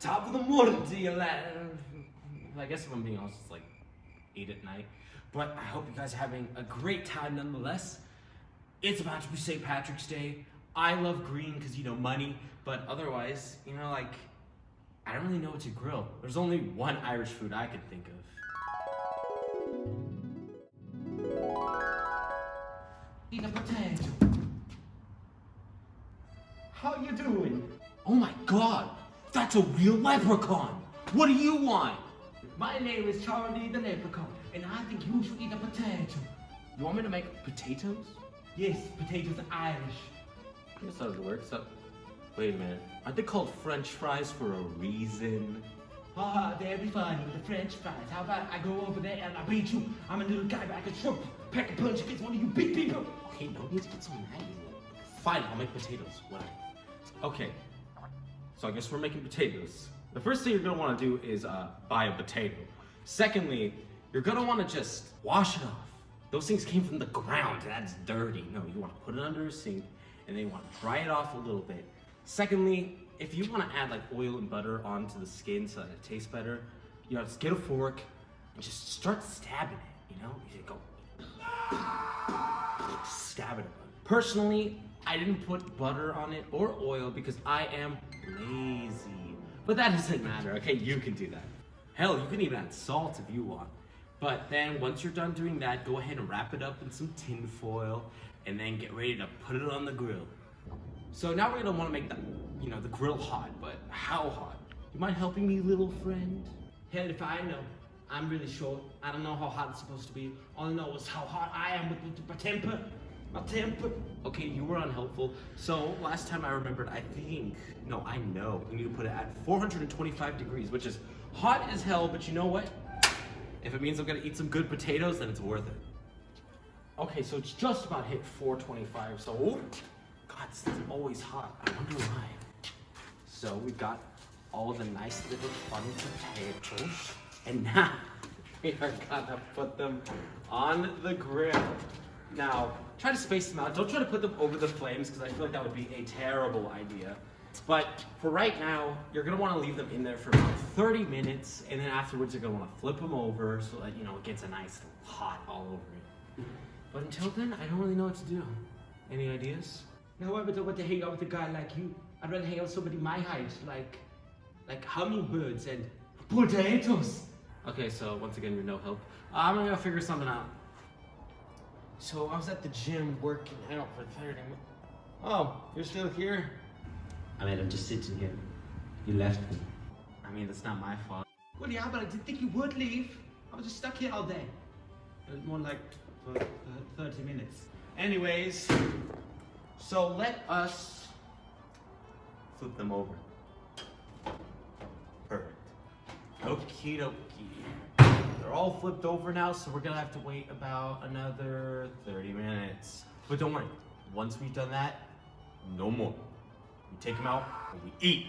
Top of the morning to you, lad. I guess if I'm being honest, it's like 8 at night. But I hope you guys are having a great time nonetheless. It's about to be St. Patrick's Day. I love green because, you know, money. But otherwise, you know, like, I don't really know what to grill. There's only one Irish food I can think of. Eat a potato. How you doing? Oh my god, that's a real leprechaun. What do you want? My name is Charlie the Leprechaun, and I think you should eat a potato. You want me to make potatoes? Yes, potatoes are Irish. That's how it works. Wait a minute. Aren't they called French fries for a reason? Haha, they'll be fine with the French fries. How about I go over there and I beat you? I'm a little guy, but I can throw pack a punch against one of you big people. Okay, no need to get so mad. Fine, I'll make potatoes. Whatever. Okay, so I guess we're making potatoes. The first thing you're gonna wanna do is buy a potato. Secondly, you're gonna wanna just wash it off. Those things came from the ground, that's dirty. No, you wanna put it under a sink and then you wanna dry it off a little bit. Secondly, if you wanna add like oil and butter onto the skin so that it tastes better, you know, just get a fork and just start stabbing it, you know? You just go, stab it. Personally, I didn't put butter on it or oil because I am lazy. But that doesn't matter, okay? You can do that. Hell, you can even add salt if you want. But then once you're done doing that, go ahead and wrap it up in some tin foil and then get ready to put it on the grill. So now we're gonna wanna make the grill hot, but how hot? You mind helping me, little friend? Hell if I know. I'm really short. I don't know how hot it's supposed to be. All I know is how hot I am with my temper. My temper. Okay, you were unhelpful. So last time I remembered, I know. We need to put it at 425 degrees, which is hot as hell, but you know what? If it means I'm gonna eat some good potatoes, then it's worth it. Okay, so it's just about hit 425, so, God, it's always hot. I wonder why. So we've got all of the nice little fun potatoes, and now we are gonna put them on the grill. Now, try to space them out. Don't try to put them over the flames because I feel like that would be a terrible idea. But for right now, you're gonna wanna leave them in there for about 30 minutes, and then afterwards you're gonna wanna flip them over so that, you know, it gets a nice hot all over it. But until then, I don't really know what to do. Any ideas? No, I would want to hang out with a guy like you. I'd rather hang out with somebody my height, like hummingbirds and potatoes. Okay, so once again, you're no help. I'm gonna figure something out. So I was at the gym working out for 30 minutes. Oh, you're still here? I mean, I'm just sitting here. You left me. I mean, that's not my fault. Well, yeah, but I didn't think you would leave. I was just stuck here all day. It was more like for 30 minutes. Anyways, so let us flip them over. Perfect. Okie dokie. They're all flipped over now, so we're gonna have to wait about another 30 minutes. But don't worry, once we've done that, no more. We take them out and we eat.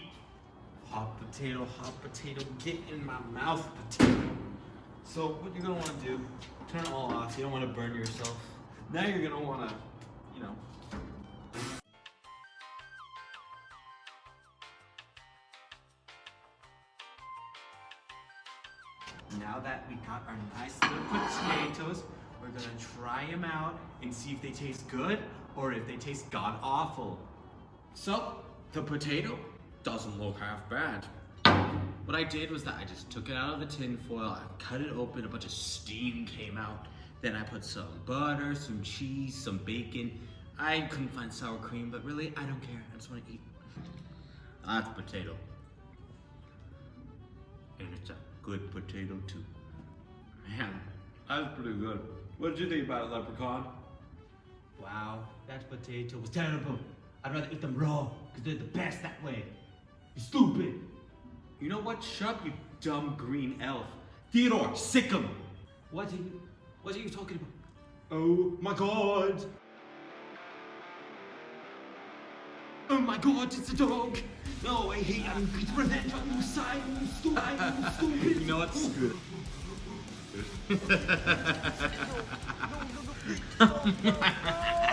Hot potato, get in my mouth, potato. So what you're gonna wanna do, turn it all off. You don't wanna burn yourself. Now you're gonna wanna, you know, now that we got our nice little potatoes, we're gonna try them out and see if they taste good or if they taste god-awful. So, the potato doesn't look half bad. What I did was that I just took it out of the tin foil, I cut it open, a bunch of steam came out. Then I put some butter, some cheese, some bacon. I couldn't find sour cream, but really, I don't care. I just wanna eat. That's potato. And it's a good potato too. Man, that's pretty good. What did you think about it, Leprechaun? Wow, that potato was terrible. I'd rather eat them raw, because they're the best that way. You stupid. You know what? Shut up, you dumb green elf. Theodore, sick him. What are you talking about? Oh my god. Oh my god, it's a dog. No, I hate you. It's revenge on you, Simon, you stupid. You know what's good? No.